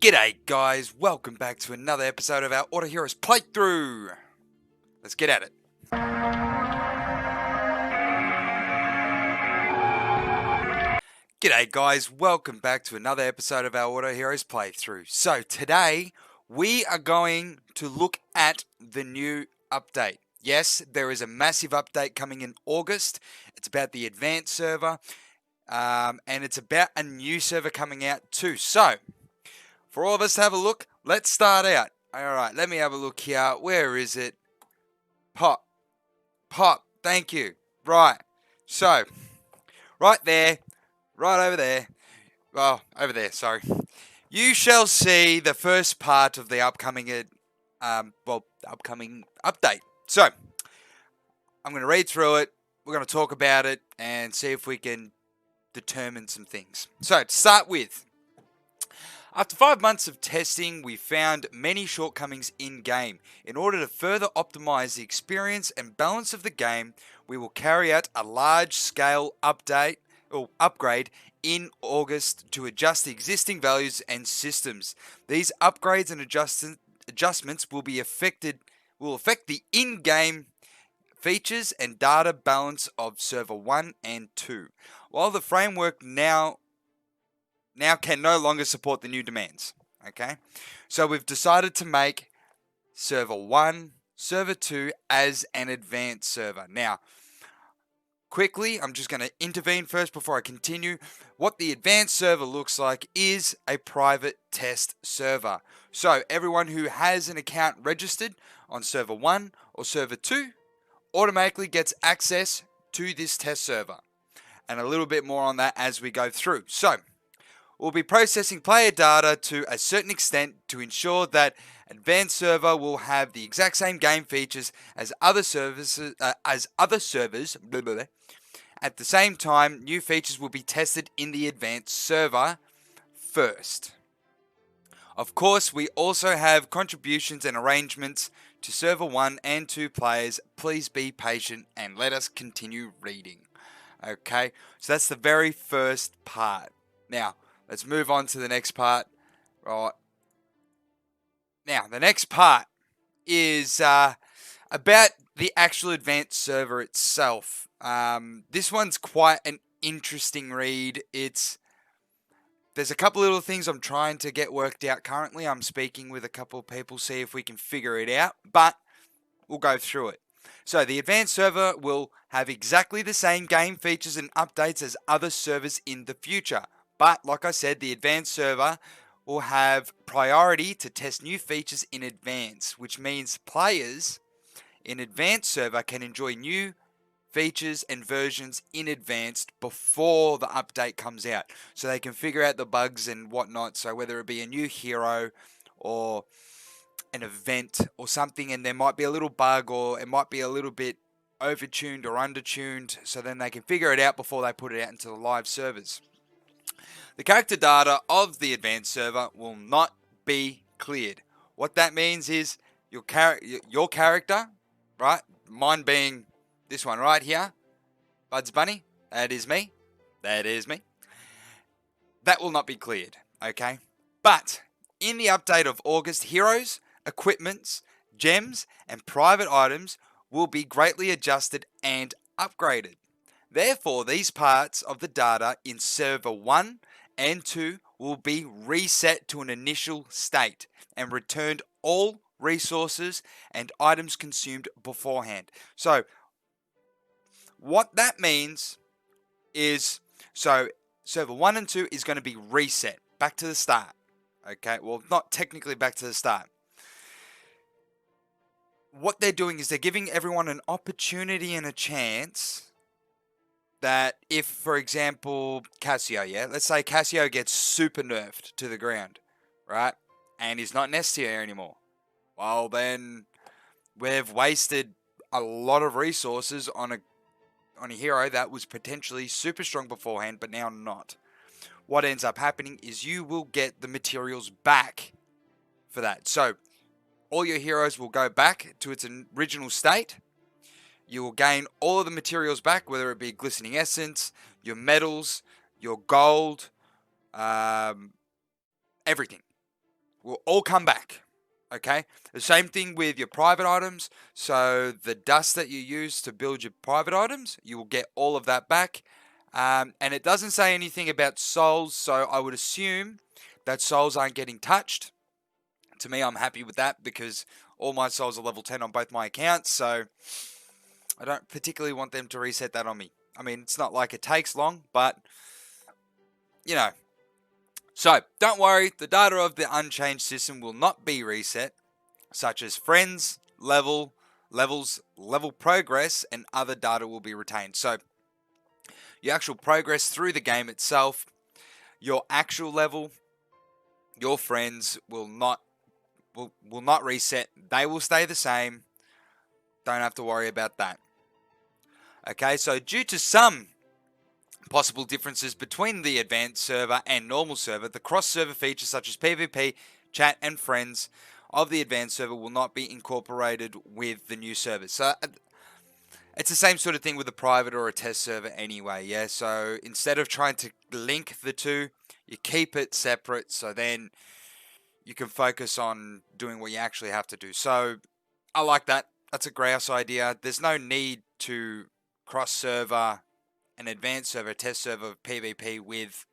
G'day guys, welcome back to another episode of our Auto Heroes playthrough. Let's get at it. G'day guys, welcome back to another episode of our Auto Heroes playthrough. So today we are going to look at the new update. Yes, there is a massive update coming in August. It's about the advanced server and it's about a new server coming out too. So for all of us to have a look, let's start out. Alright, let me have a look here. Where is it? Pop. Thank you. Right. So, right there. Right over there. Well, over there, sorry. You shall see the first part of the upcoming update. So, I'm going to read through it. We're going to talk about it and see if we can determine some things. So, to start with, after 5 months of testing, we found many shortcomings in-game. In order to further optimize the experience and balance of the game, we will carry out a large-scale update or upgrade in August to adjust the existing values and systems. These upgrades and adjustments will affect the in-game features and data balance of Server 1 and 2. While the framework now can no longer support the new demands. Okay, so we've decided to make Server 1, Server 2 as an advanced server. Now, quickly, I'm just going to intervene first before I continue. What the advanced server looks like is a private test server. So everyone who has an account registered on Server 1 or Server 2 automatically gets access to this test server. And a little bit more on that as we go through. So, we'll be processing player data to a certain extent to ensure that advanced server will have the exact same game features as other servers. Blah, blah, blah. At the same time, new features will be tested in the advanced server first. Of course, we also have contributions and arrangements to server 1 and 2 players. Please be patient and let us continue reading. Okay, so that's the very first part. Now, let's move on to the next part. Right. Now, the next part is about the actual advanced server itself. This one's quite an interesting read. There's a couple little things I'm trying to get worked out currently. I'm speaking with a couple of people, see if we can figure it out, but we'll go through it. So the advanced server will have exactly the same game features and updates as other servers in the future. But, like I said, the advanced server will have priority to test new features in advance, which means players in advanced server can enjoy new features and versions in advance before the update comes out. So they can figure out the bugs and whatnot. So whether it be a new hero or an event or something, and there might be a little bug or it might be a little bit overtuned or undertuned, so then they can figure it out before they put it out into the live servers. The character data of the advanced server will not be cleared. What that means is your character, right? Mine being this one right here, Bugs Bunny. That is me. That will not be cleared, okay? But in the update of August, heroes, equipments, gems, and private items will be greatly adjusted and upgraded. Therefore, these parts of the data in Server 1 and 2 will be reset to an initial state and returned all resources and items consumed beforehand. So, what that means is, so Server 1 and 2 is going to be reset back to the start. Okay, well, not technically back to the start. What they're doing is they're giving everyone an opportunity and a chance that if, for example, Cassio, let's say Cassio gets super nerfed to the ground, right? And he's not necessary anymore. Well, then we've wasted a lot of resources on a hero that was potentially super strong beforehand, but now not. What ends up happening is you will get the materials back for that. So all your heroes will go back to its original state. You will gain all of the materials back, whether it be glistening essence, your metals, your gold, everything. will all come back. Okay, the same thing with your private items. So the dust that you use to build your private items, you will get all of that back. And it doesn't say anything about souls, so I would assume that souls aren't getting touched. To me, I'm happy with that because all my souls are level 10 on both my accounts, so I don't particularly want them to reset that on me. I mean, it's not like it takes long, but you know. So, don't worry, the data of the Unchanged system will not be reset, such as friends, levels, level progress, and other data will be retained. So, your actual progress through the game itself, your actual level, your friends will not reset. They will stay the same. Don't have to worry about that. Okay, so due to some possible differences between the advanced server and normal server, the cross-server features such as PvP, chat, and friends of the advanced server will not be incorporated with the new servers. So it's the same sort of thing with a private or a test server anyway, yeah? So instead of trying to link the two, you keep it separate so then you can focus on doing what you actually have to do. So I like that. That's a grouse idea. There's no need to cross-server an advanced server, test server of PvP with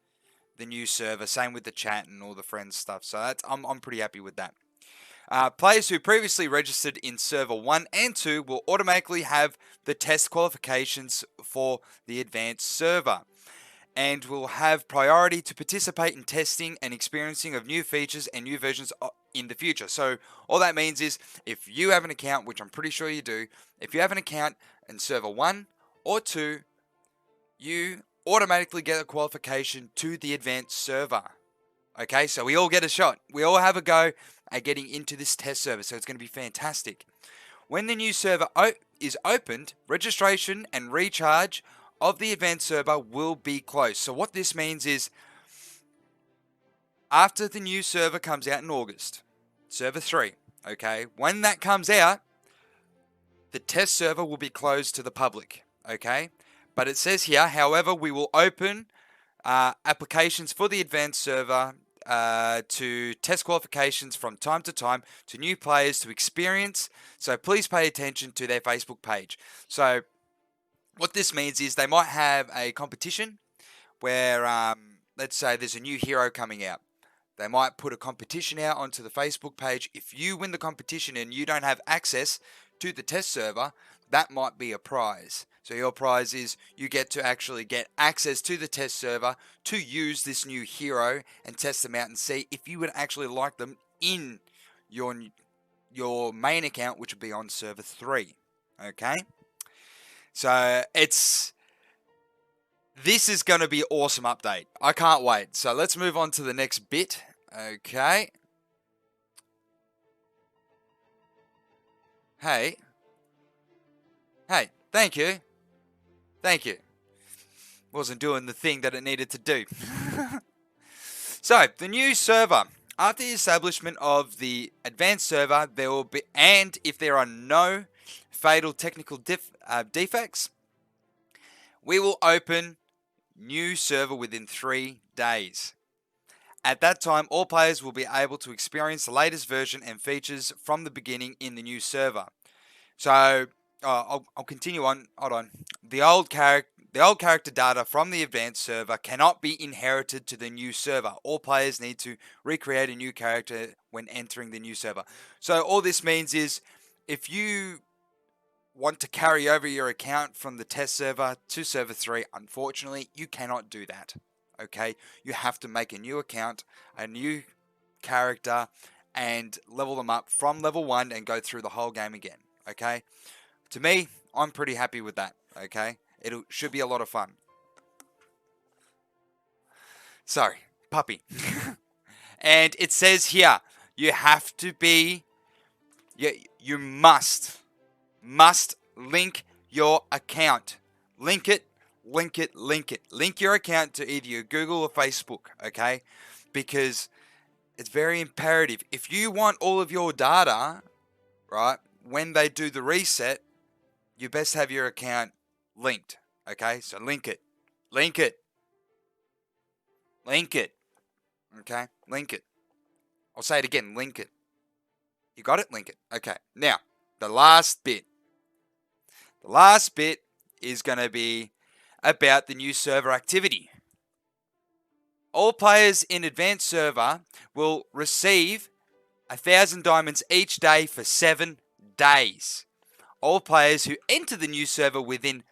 the new server. Same with the chat and all the friends stuff. So that's, I'm pretty happy with that. Players who previously registered in server 1 and 2 will automatically have the test qualifications for the advanced server and will have priority to participate in testing and experiencing of new features and new versions in the future. So all that means is if you have an account, which I'm pretty sure you do, if you have an account in server 1 or 2, you automatically get a qualification to the advanced server. Okay, so we all get a shot. We all have a go at getting into this test server, so it's going to be fantastic. When the new server is opened, registration and recharge of the advanced server will be closed. So what this means is after the new server comes out in August, server 3, okay, when that comes out, the test server will be closed to the public, okay? But it says here, however, we will open applications for the advanced server to test qualifications from time to time to new players to experience. So please pay attention to their Facebook page. So what this means is they might have a competition where, let's say there's a new hero coming out. They might put a competition out onto the Facebook page. If you win the competition and you don't have access to the test server, that might be a prize. So your prize is you get to actually get access to the test server to use this new hero and test them out and see if you would actually like them in your main account, which would be on server 3. Okay? So this is going to be an awesome update. I can't wait. So let's move on to the next bit. Okay. Hey, thank you. Thank you. Wasn't doing the thing that it needed to do. So, the new server. After the establishment of the advanced server, there will be, and if there are no fatal technical defects, we will open new server within 3 days. At that time, all players will be able to experience the latest version and features from the beginning in the new server. So, I'll continue on. Hold on. The old character data from the advanced server cannot be inherited to the new server. All players need to recreate a new character when entering the new server. So all this means is if you want to carry over your account from the test server to server 3, unfortunately, you cannot do that. Okay? You have to make a new account, a new character, and level them up from level 1 and go through the whole game again. Okay? To me, I'm pretty happy with that, okay? It should be a lot of fun. Sorry, puppy. And it says here, you have to be, you must link your account. Link it. Link your account to either your Google or Facebook, okay? Because it's very imperative. If you want all of your data, right, when they do the reset, you best have your account linked, okay? So link it, okay? Link it. I'll say it again, link it. You got it? Link it. Okay. Now, the last bit. The last bit is going to be about the new server activity. All players in Advanced Server will receive 1,000 diamonds each day for 7 days. All players who enter the new server within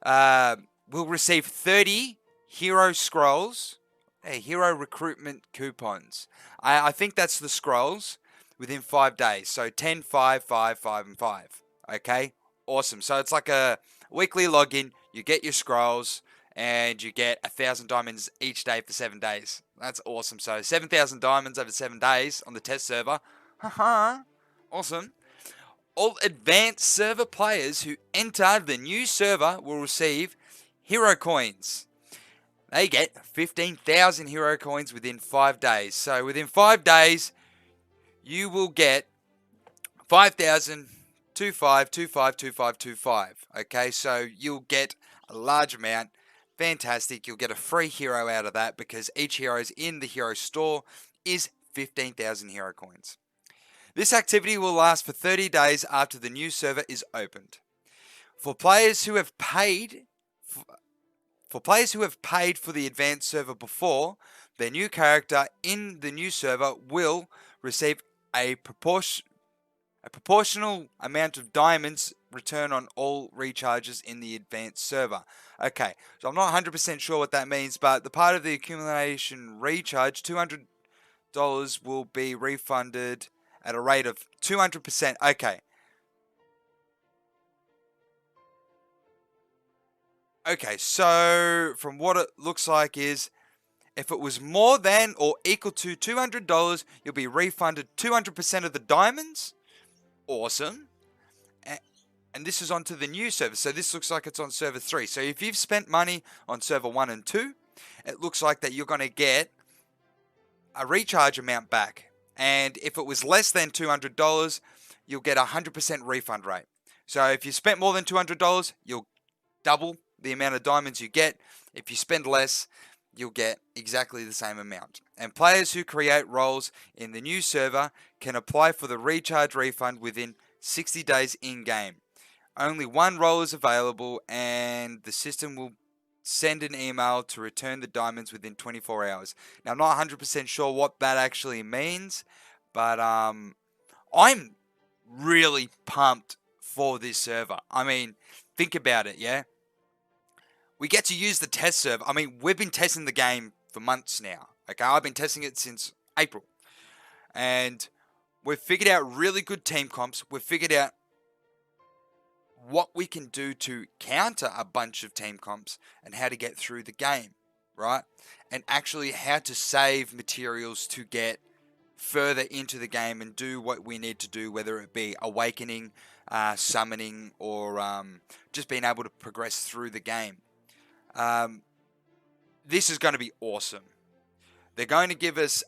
will receive 30 hero scrolls, hero recruitment coupons. I think that's the scrolls within 5 days. So 10, 5, 5, 5, and 5. Okay, awesome. So it's like a weekly login. You get your scrolls and you get 1,000 diamonds each day for 7 days. That's awesome. So 7,000 diamonds over 7 days on the test server. Haha, awesome. All Advanced Server players who enter the new server will receive hero coins. They get 15,000 hero coins within 5 days. So within 5 days, you will get 5,000, 25, 25, 25, 25. Okay, so you'll get a large amount. Fantastic. You'll get a free hero out of that because each hero in the hero store is 15,000 hero coins. This activity will last for 30 days after the new server is opened. For players who have paid for the Advanced Server before, their new character in the new server will receive a proportional amount of diamonds return on all recharges in the Advanced Server. Okay, so I'm not 100% sure what that means, but the part of the accumulation recharge, $200 will be refunded at a rate of 200%. Okay. Okay, so from what it looks like is, if it was more than or equal to $200, you'll be refunded 200% of the diamonds. Awesome. And this is onto the new server. So this looks like it's on server 3. So if you've spent money on server 1 and 2, it looks like that you're going to get a recharge amount back. And if it was less than $200, you'll get a 100% refund rate. So if you spent more than $200, you'll double the amount of diamonds you get. If you spend less, you'll get exactly the same amount. And players who create roles in the new server can apply for the recharge refund within 60 days in-game. Only one role is available and the system will send an email to return the diamonds within 24 hours. Now, I'm not 100% sure what that actually means, but I'm really pumped for this server. I mean, think about it, yeah? We get to use the test server. I mean, we've been testing the game for months now, okay? I've been testing it since April. And we've figured out really good team comps. We've figured out what we can do to counter a bunch of team comps and how to get through the game, right? And actually how to save materials to get further into the game and do what we need to do, whether it be awakening, summoning, or just being able to progress through the game. This is going to be awesome. They're going to give us,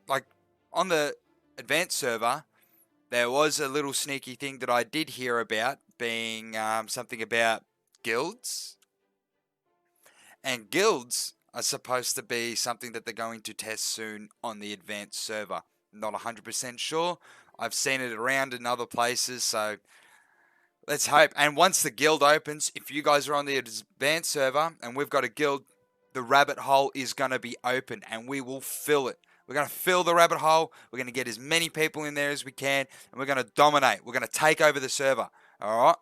like on the Advanced Server, there was a little sneaky thing that I did hear about, being something about guilds. And guilds are supposed to be something that they're going to test soon on the Advanced Server. Not 100% sure. I've seen it around in other places, so let's hope. And once the guild opens, if you guys are on the Advanced Server and we've got a guild, the rabbit hole is going to be open and we will fill it. We're going to fill the rabbit hole. We're going to get as many people in there as we can, and we're going to dominate. We're going to take over the server. All right?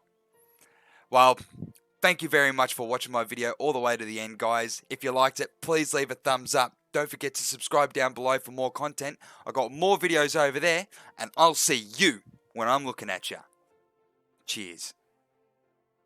Well, thank you very much for watching my video all the way to the end, guys. If you liked it, please leave a thumbs up. Don't forget to subscribe down below for more content. I've got more videos over there, and I'll see you when I'm looking at you. Cheers.